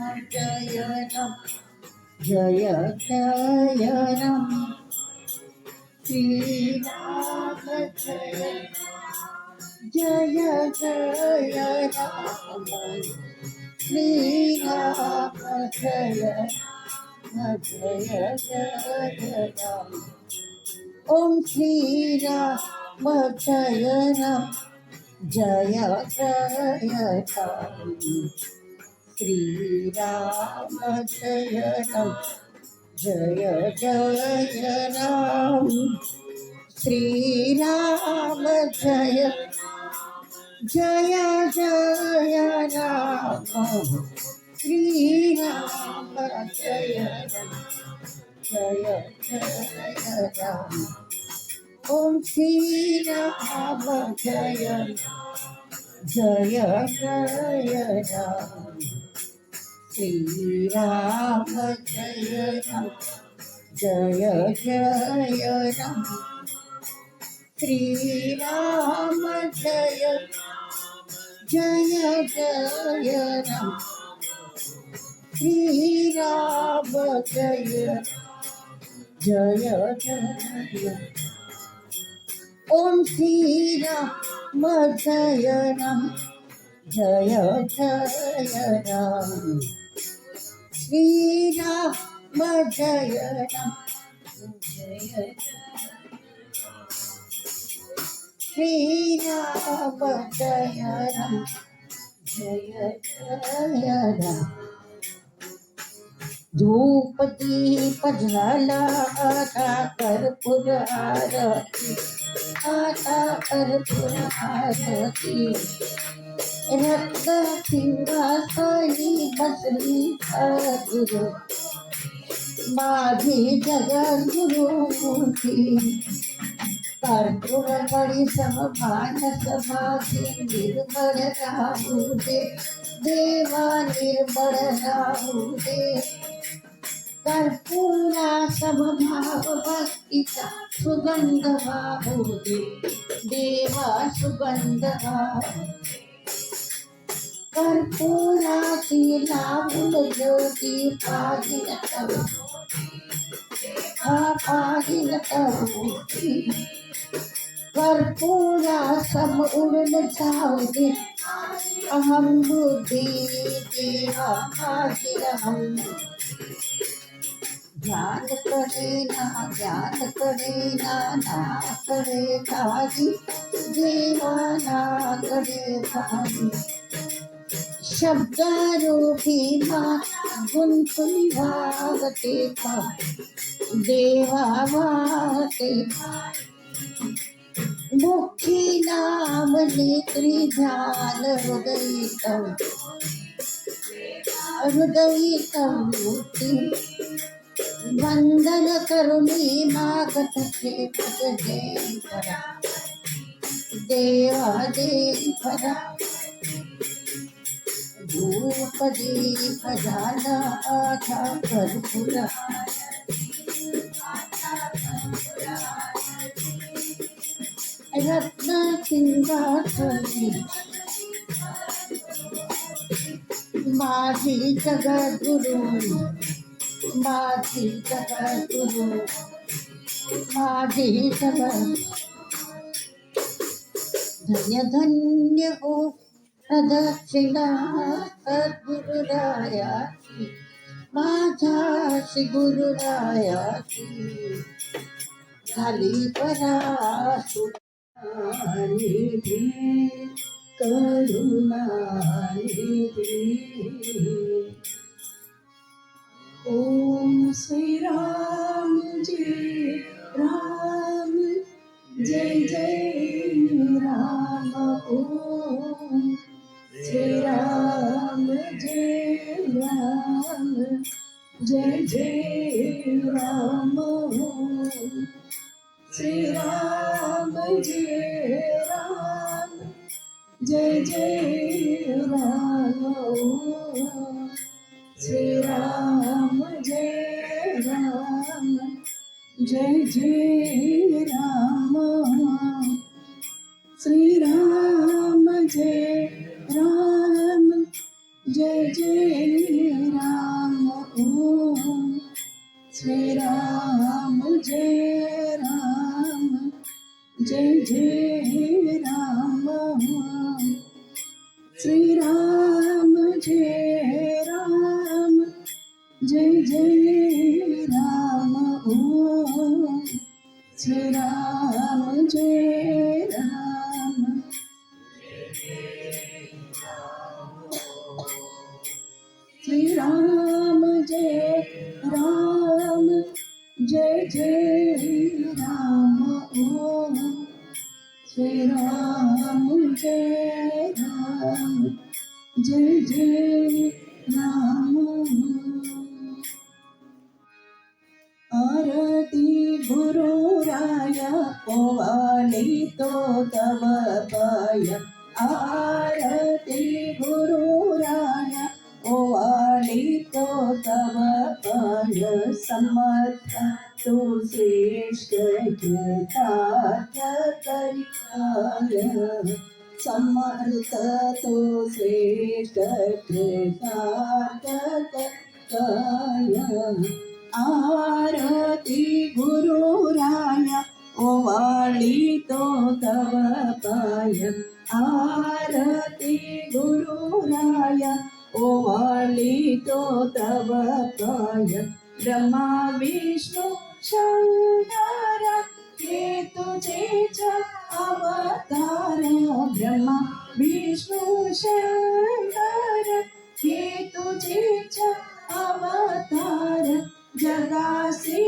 जय राम जय जय राम श्री राम जय जय जय राम श्री राम जय जय जय राम ओम श्री राम जय राम जय जय राम श्री राम जय राम जय जय राम श्री राम जय जय जय राम श्री राम जय जय जय राम ओम श्री राम जय जय जय राम श्री राम जय राम जय जय राम श्री राम जय जय जय राम श्री राम जय जय जय ओम श्री राम जय राम जय जय राम श्री राम जय राम जय श्री राम जय राम जय जय राम धूप दीप झाला आता कर्पूर आरती आता कर्पूर आरती रक्त सिंहासनी बसली सद्गुरु माझी जगद्गुरुची कर्पूर बळी समभान समाधी निर्मळ राहू दे देवा निर्मळ राहू दे कर्पूरा समभाव भक्तीचा सुगंध वाहू दे देवा सुगंध वाहू कर्पूराची लावून ज्योती पाहिल तरुती कर्पूरा सम उडून जाऊ दे अहम बुद्धी देवा माझी अहम ध्यान करेना ना करे काजी देवा ना करे काजी शब्दारूपी मां गुंतून वागते का देवा वागते मुखी नाम नेत्री ध्यान हृदयितं मूर्ति वंदन करुणी मागत थे देवरा देवा देवरा धूप दीप झाला आता कर्पूर रत्न सिंहासनी माझी जगद्गुरु माझी जगद्गुरु माझी जगद धन्य धन्य हो प्रदक्षिणा सद्गुरुरायाची माझ्या श्री गुरुरायाची झाली परासुरानिधी करुणानिधी ओम श्री राम जय जय राम ओम श्री राम जय जय राम श्री राम जय जय राम श्री राम जय जय राम श्री राम जय जय ओम श्री राम जय राम जय जय राम श्री राम जय राम जय जय राम ओम श्री राम जय राम श्री राम जय राम जय जय राम ओम श्री राम जय राम जय जय राम आरती गुरु राया ओवाली तो तव पाय आरती गुरु राया ओवाली तो तव पाय समर्थ तू श्रेष्ठ कृतार्थ करिकाय समर्थ तू श्रेष्ठ कृतार्थ करिकाय आरती गुरु राया ओवाळी तो तव पाय आरती गुरु राया ओवाळी तो तव पाय ब्रह्मा विष्णू शंकर हे तुझेच अवतार ब्रह्मा विष्णू शंकर हे तुझेच अवतार जगासे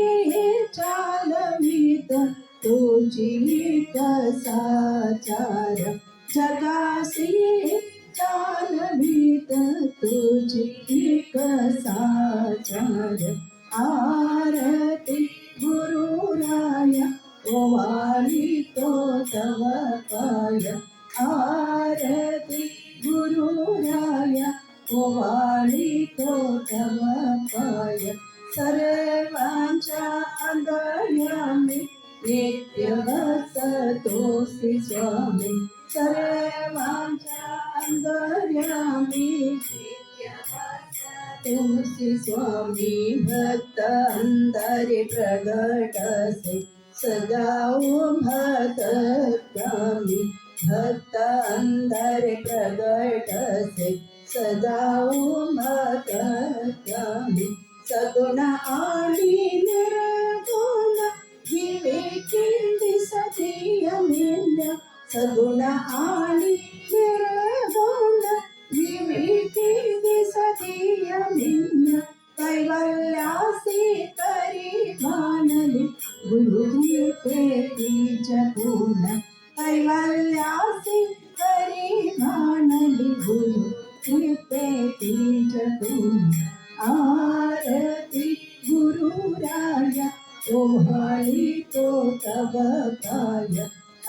चालवित तुझी कसाचार जगासे चालवित तुझी कसाचार आरती गुरु राया ओवाळी तो तव पाय आरती गुरु राया ओवाळी तो तव पाय सर्वांच्या अंतर्यामी नित्य वसतोसी स्वामी सर्वांच्या अंतर्यामी नित्य वसतोसी स्वामी भक्त अंतरे प्रगटसे सदाओ भक्तकामी भक्त अंतरे प्रगटसे सदाओ भक्तकामी सगुण आणि निर्गुण विवेकी दिसती अमिन्य सगुण आणि निर्गुण विवेकी दिसती अमिन्य कैवल्यासी करी मानली गुरुकृपे तीच पूर्ण कैवल्यासी करी मानली गुरुकृपे तीच पूर्ण आरती गुरु राया ओवाळी तो तव पाय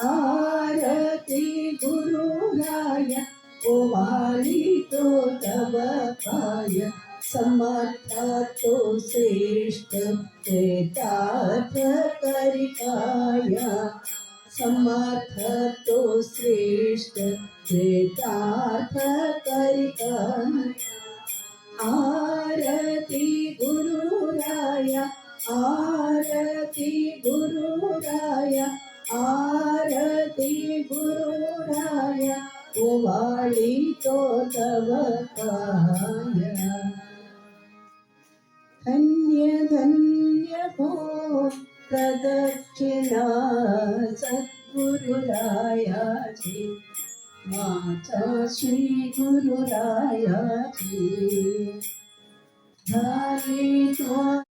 आरती गुरु राया ओवाळी तो तव पाय समर्थ तो श्रेष्ठ कृतार्थ करिकाय समर्थ तो श्रेष्ठ कृतार्थ करिकाय आरती गुरु राया आरती गुरु राया आरती गुरु राया ओवाळी तो तव पाय धन्य धन्य हो प्रदक्षिणा सद्गुरु रायाची माता श्री गुरु रायाची झाली तो